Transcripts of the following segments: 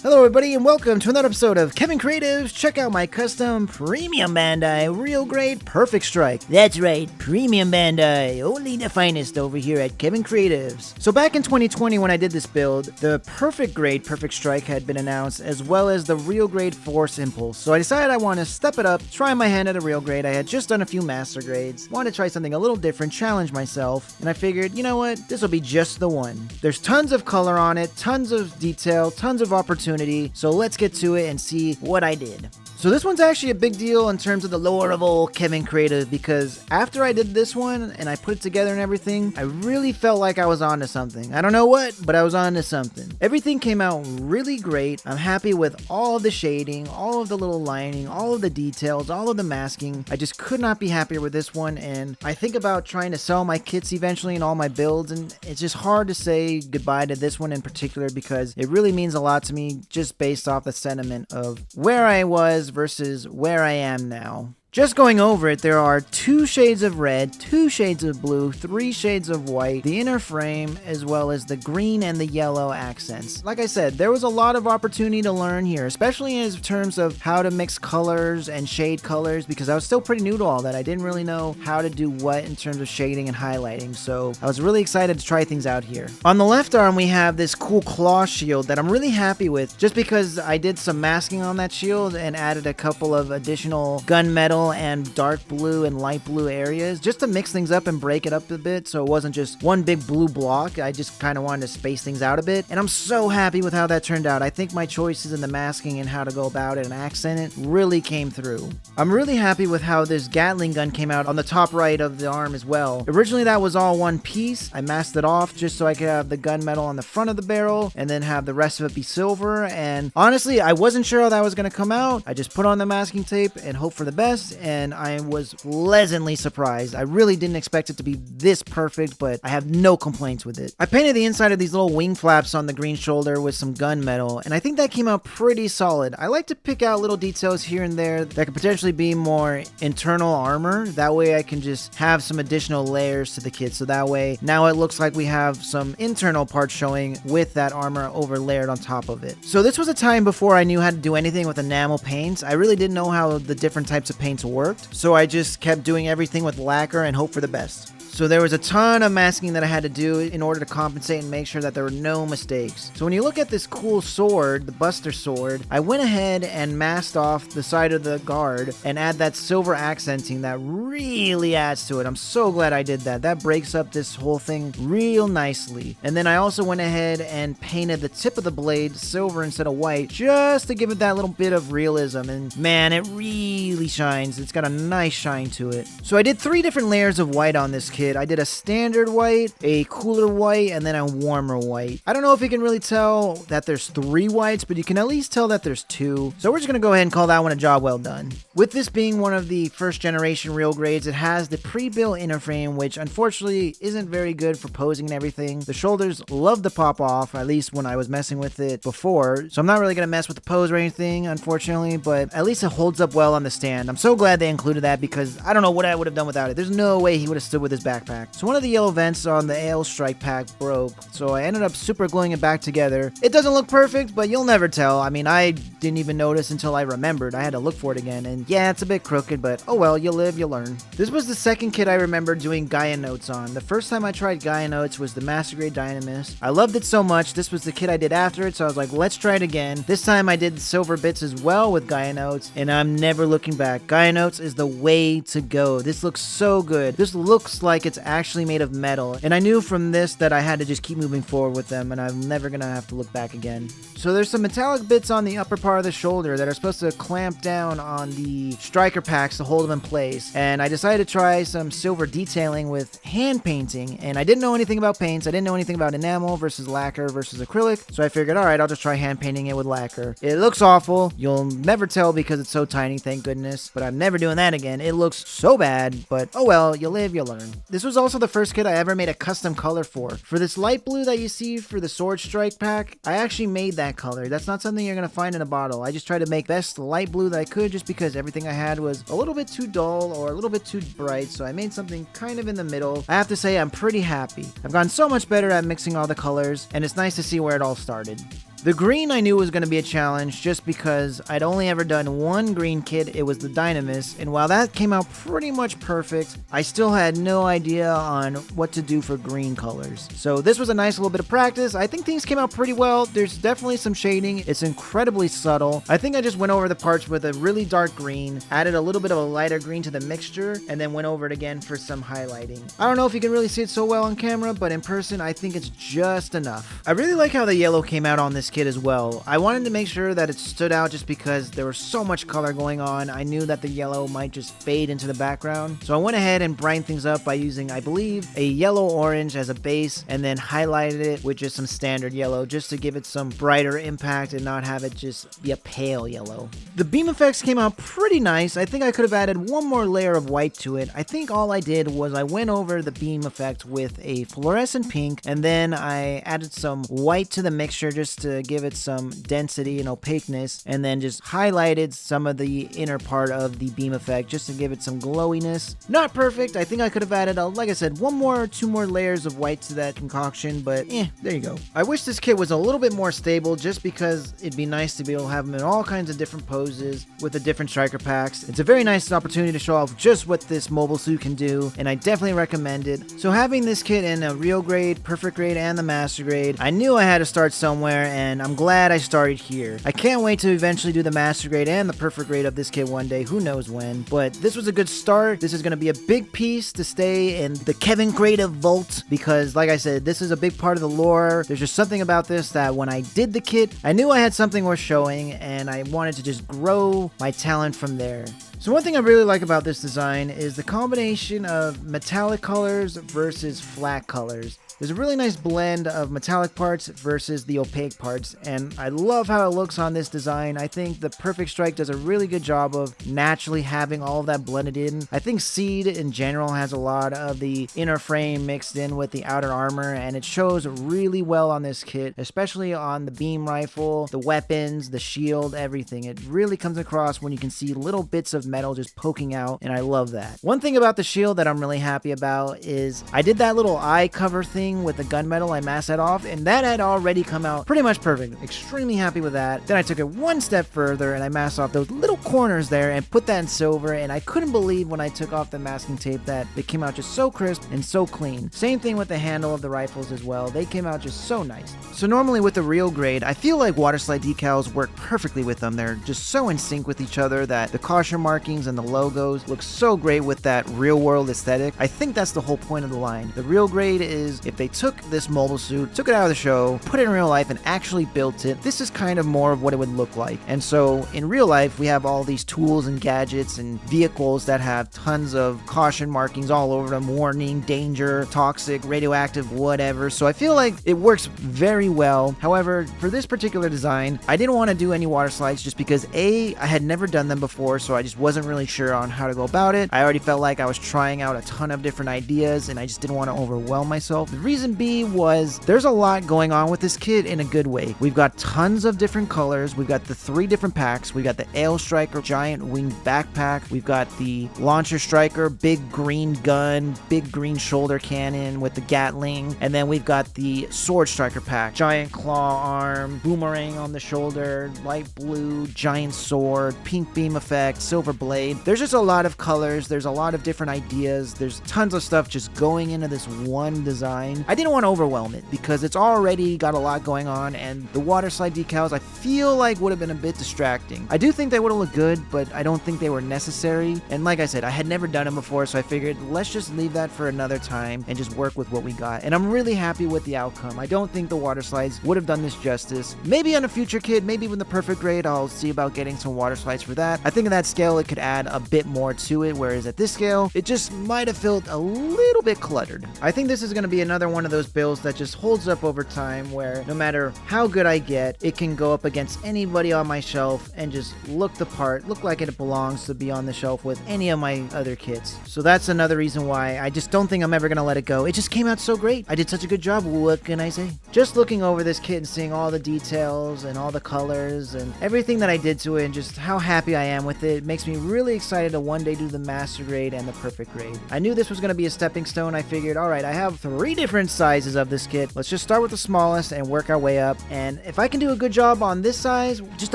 Hello everybody and welcome to another episode of Kevin Kreative. Check out my custom premium Bandai real grade perfect strike. That's right, premium Bandai, only the finest over here at Kevin Kreatives. So back in 2020 when I did this build, the perfect grade perfect strike had been announced as well as the real grade force impulse. So I decided I want to step it up, try my hand at a real grade. I had just done a few master grades, wanted to try something a little different, challenge myself, and I figured, you know what, this will be just the one. There's tons of color on it, tons of detail, tons of opportunity. So let's get to it and see what I did. So this one's actually a big deal in terms of the lore of old Kevin Kreative, because after I did this one and I put it together and everything, I really felt like I was onto something. I don't know what, but I was onto something. Everything came out really great. I'm happy with all of the shading, all of the little lining, all of the details, all of the masking. I just could not be happier with this one, and I think about trying to sell my kits eventually and all my builds, and it's just hard to say goodbye to this one in particular because it really means a lot to me just based off the sentiment of where I was versus where I am now. Just going over it, there are 2 shades of red, 2 shades of blue, 3 shades of white, the inner frame, as well as the green and the yellow accents. Like I said, there was a lot of opportunity to learn here, especially in terms of how to mix colors and shade colors, because I was still pretty new to all that. I didn't really know how to do what in terms of shading and highlighting, so I was really excited to try things out here. On the left arm, we have this cool claw shield that I'm really happy with, just because I did some masking on that shield and added a couple of additional gunmetal and dark blue and light blue areas just to mix things up and break it up a bit so it wasn't just one big blue block. I just kind of wanted to space things out a bit, and I'm so happy with how that turned out. I think my choices in the masking and how to go about it and accent it really came through. I'm really happy with how this Gatling gun came out on the top right of the arm as well. Originally that was all one piece. I masked it off just so I could have the gunmetal on the front of the barrel and then have the rest of it be silver, and honestly I wasn't sure how that was going to come out. I just put on the masking tape and hope for the best, and I was pleasantly surprised. I really didn't expect it to be this perfect, but I have no complaints with it. I painted the inside of these little wing flaps on the green shoulder with some gunmetal, and I think that came out pretty solid. I like to pick out little details here and there that could potentially be more internal armor. That way I can just have some additional layers to the kit, so that way now it looks like we have some internal parts showing with that armor over layered on top of it. So this was a time before I knew how to do anything with enamel paints. I really didn't know how the different types of paints worked, so I just kept doing everything with lacquer and hope for the best. So there was a ton of masking that I had to do in order to compensate and make sure that there were no mistakes. So when you look at this cool sword, the Buster sword, I went ahead and masked off the side of the guard and add that silver accenting that really adds to it. I'm so glad I did that. That breaks up this whole thing real nicely. And then I also went ahead and painted the tip of the blade silver instead of white just to give it that little bit of realism. And man, it really shines. It's got a nice shine to it. So I did 3 different layers of white on this kit. I did a standard white, a cooler white, and then a warmer white. I don't know if you can really tell that there's 3 whites, but you can at least tell that there's 2. So we're just going to go ahead and call that one a job well done. With this being one of the first generation real grades, it has the pre-built inner frame, which unfortunately isn't very good for posing and everything. The shoulders love to pop off, at least when I was messing with it before. So I'm not really going to mess with the pose or anything, unfortunately, but at least it holds up well on the stand. I'm so glad they included that because I don't know what I would have done without it. There's no way he would have stood with his backpack. So one of the yellow vents on the AL strike pack broke, so I ended up super gluing it back together. It doesn't look perfect, but you'll never tell. I mean, I didn't even notice until I remembered. I had to look for it again, and yeah, it's a bit crooked, but oh well, you live, you learn. This was the second kit I remember doing Gaia notes on. The first time I tried Gaia notes was the Master Grade Dynamis. I loved it so much. This was the kit I did after it, so I was like, let's try it again. This time I did silver bits as well with Gaia notes, and I'm never looking back. Gaia notes is the way to go. This looks so good. This looks like it's actually made of metal, and I knew from this that I had to just keep moving forward with them, and I'm never gonna have to look back again. So there's some metallic bits on the upper part of the shoulder that are supposed to clamp down on the striker packs to hold them in place, and I decided to try some silver detailing with hand painting, and I didn't know anything about paints. I didn't know anything about enamel versus lacquer versus acrylic, so I figured, alright, I'll just try hand painting it with lacquer. It looks awful. You'll never tell because it's so tiny, thank goodness, but I'm never doing that again. It looks so bad, but oh well, you live, you learn. This was also the first kit I ever made a custom color for. For this light blue that you see for the sword strike pack, I actually made that color. That's not something you're going to find in a bottle. I just tried to make best light blue that I could just because everything I had was a little bit too dull or a little bit too bright, so I made something kind of in the middle. I have to say I'm pretty happy. I've gotten so much better at mixing all the colors, and it's nice to see where it all started. The green I knew was going to be a challenge just because I'd only ever done one green kit. It was the Dynamis, and while that came out pretty much perfect, I still had no idea on what to do for green colors. So this was a nice little bit of practice. I think things came out pretty well. There's definitely some shading. It's incredibly subtle. I think I just went over the parts with a really dark green, added a little bit of a lighter green to the mixture, and then went over it again for some highlighting. I don't know if you can really see it so well on camera, but in person, I think it's just enough. I really like how the yellow came out on this kit as well. I wanted to make sure that it stood out just because there was so much color going on. I knew that the yellow might just fade into the background. So I went ahead and brightened things up by using, I believe, a yellow orange as a base and then highlighted it with just some standard yellow just to give it some brighter impact and not have it just be a pale yellow. The beam effects came out pretty nice. I think I could have added one more layer of white to it. I think all I did was I went over the beam effect with a fluorescent pink and then I added some white to the mixture just to give it some density and opaqueness, and then just highlighted some of the inner part of the beam effect just to give it some glowiness. Not perfect. I think I could have added, like I said, one more or two more layers of white to that concoction, but there you go. I wish this kit was a little bit more stable just because it'd be nice to be able to have them in all kinds of different poses with the different striker packs. It's a very nice opportunity to show off just what this mobile suit can do, and I definitely recommend it. So having this kit in a real grade, perfect grade, and the master grade, I knew I had to start somewhere, and I'm glad I started here. I can't wait to eventually do the master grade and the perfect grade of this kit one day, who knows when, but this was a good start. This is going to be a big piece to stay in the Kevin Kreative vault because, like I said, this is a big part of the lore. There's just something about this that when I did the kit, I knew I had something worth showing, and I wanted to just grow my talent from there. So one thing I really like about this design is the combination of metallic colors versus flat colors. There's a really nice blend of metallic parts versus the opaque parts, and I love how it looks on this design. I think the Perfect Strike does a really good job of naturally having all of that blended in. I think Seed in general has a lot of the inner frame mixed in with the outer armor, and it shows really well on this kit, especially on the beam rifle, the weapons, the shield, everything. It really comes across when you can see little bits of metal just poking out, and I love that. One thing about the shield that I'm really happy about is I did that little eye cover thing with the gunmetal. I masked that off, and that had already come out pretty much perfect. Extremely happy with that. Then I took it one step further and I masked off those little corners there and put that in silver, and I couldn't believe when I took off the masking tape that it came out just so crisp and so clean. Same thing with the handle of the rifles as well. They came out just so nice. So normally with the real grade, I feel like water slide decals work perfectly with them. They're just so in sync with each other that the caution markings and the logos look so great with that real world aesthetic. I think that's the whole point of the line. The real grade is if they took this mobile suit, took it out of the show, put it in real life, and actually built it, this is kind of more of what it would look like. And so in real life, we have all these tools and gadgets and vehicles that have tons of caution markings all over them, warning, danger, toxic, radioactive, whatever. So I feel like it works very well. However, for this particular design, I didn't want to do any water slides just because I had never done them before, so I just wasn't really sure on how to go about it. I already felt like I was trying out a ton of different ideas, and I just didn't want to overwhelm myself. The reason B was there's a lot going on with this kit in a good way. We've got tons of different colors. We've got the 3 different packs. We've got the Ale Striker giant winged backpack. We've got the Launcher Striker, big green gun, big green shoulder cannon with the Gatling. And then we've got the Sword Striker pack, giant claw arm, boomerang on the shoulder, light blue, giant sword, pink beam effect, silver blade. There's just a lot of colors. There's a lot of different ideas. There's tons of stuff just going into this one design. I didn't want to overwhelm it because it's already got a lot going on, and the water slide decals I feel like would have been a bit distracting. I do think they would have looked good, but I don't think they were necessary. And like I said, I had never done them before, so I figured let's just leave that for another time and just work with what we got. And I'm really happy with the outcome. I don't think the water slides would have done this justice. Maybe on a future kit, maybe with the perfect grade, I'll see about getting some water slides for that. I think at that scale, it could add a bit more to it, whereas at this scale, it just might have felt a little bit cluttered. I think this is going to be another one of those builds that just holds up over time, where no matter how good I get, it can go up against anybody on my shelf and just look the part, look like it belongs to be on the shelf with any of my other kits. So that's another reason why I just don't think I'm ever going to let it go. It just came out so great. I did such a good job. What can I say? Just looking over this kit and seeing all the details and all the colors and everything that I did to it and just how happy I am with it makes me me really excited to one day do the master grade and the perfect grade. I knew this was going to be a stepping stone. I figured, alright, I have 3 different sizes of this kit. Let's just start with the smallest and work our way up. And if I can do a good job on this size, just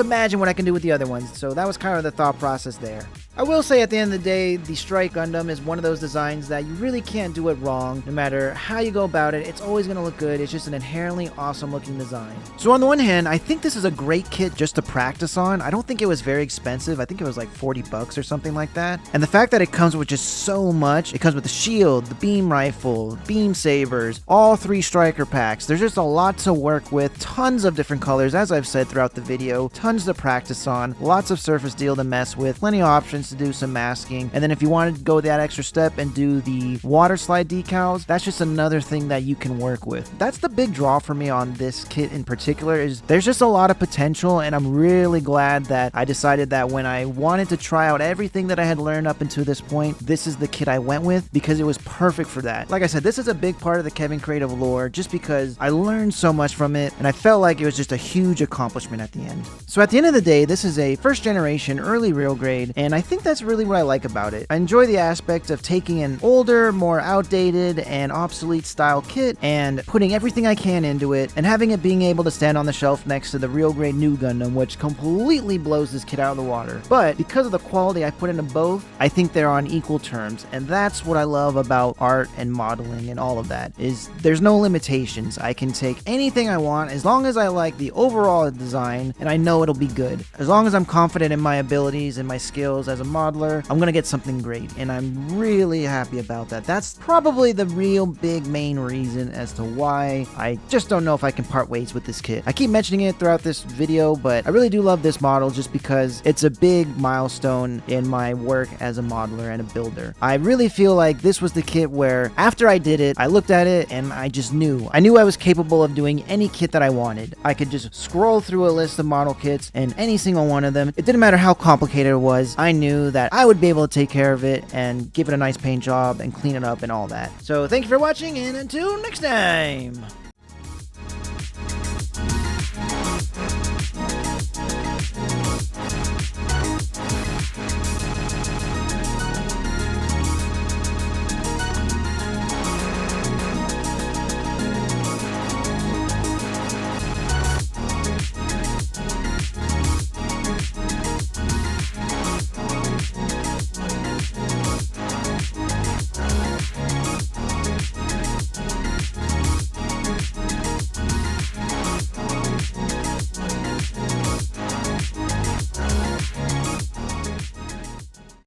imagine what I can do with the other ones. So that was kind of the thought process there. I will say at the end of the day, the Strike Gundam is one of those designs that you really can't do it wrong. No matter how you go about it, it's always going to look good. It's just an inherently awesome looking design. So on the one hand, I think this is a great kit just to practice on. I don't think it was very expensive. I think it was like 40 bucks or something like that. And the fact that it comes with just so much, it comes with the shield, the beam rifle, beam sabers, all 3 striker packs. There's just a lot to work with, tons of different colors, as I've said throughout the video, tons to practice on, lots of surface deal to mess with, plenty of options to do some masking. And then if you wanted to go that extra step and do the water slide decals, that's just another thing that you can work with. That's the big draw for me on this kit in particular, is there's just a lot of potential, and I'm really glad that I decided that when I wanted to try out everything that I had learned up until this point, this is the kit I went with, because it was perfect for that. Like I said, this is a big part of the Kevin Kreative lore just because I learned so much from it, and I felt like it was just a huge accomplishment at the end. So at the end of the day, this is a first generation early real grade, and I think that's really what I like about it. I enjoy the aspect of taking an older, more outdated and obsolete style kit and putting everything I can into it, and having it being able to stand on the shelf next to the real grade new Gundam, which completely blows this kit out of the water. But because of the quality I put into both, I think they're on equal terms, and that's what I love about art and modeling and all of that, is there's no limitations. I can take anything I want as long as I like the overall design and I know it'll be good. As long as I'm confident in my abilities and my skills as a modeler, I'm gonna get something great, and I'm really happy about that. That's probably the real big main reason as to why I just don't know if I can part ways with this kit. I keep mentioning it throughout this video, but I really do love this model just because it's a big milestone in my work as a modeler and a builder. I really feel like this was the kit where after I did it, I looked at it and I just knew. I knew I was capable of doing any kit that I wanted. I could just scroll through a list of model kits and any single one of them, it didn't matter how complicated it was, I knew that I would be able to take care of it and give it a nice paint job and clean it up and all that. So thank you for watching, and until next time!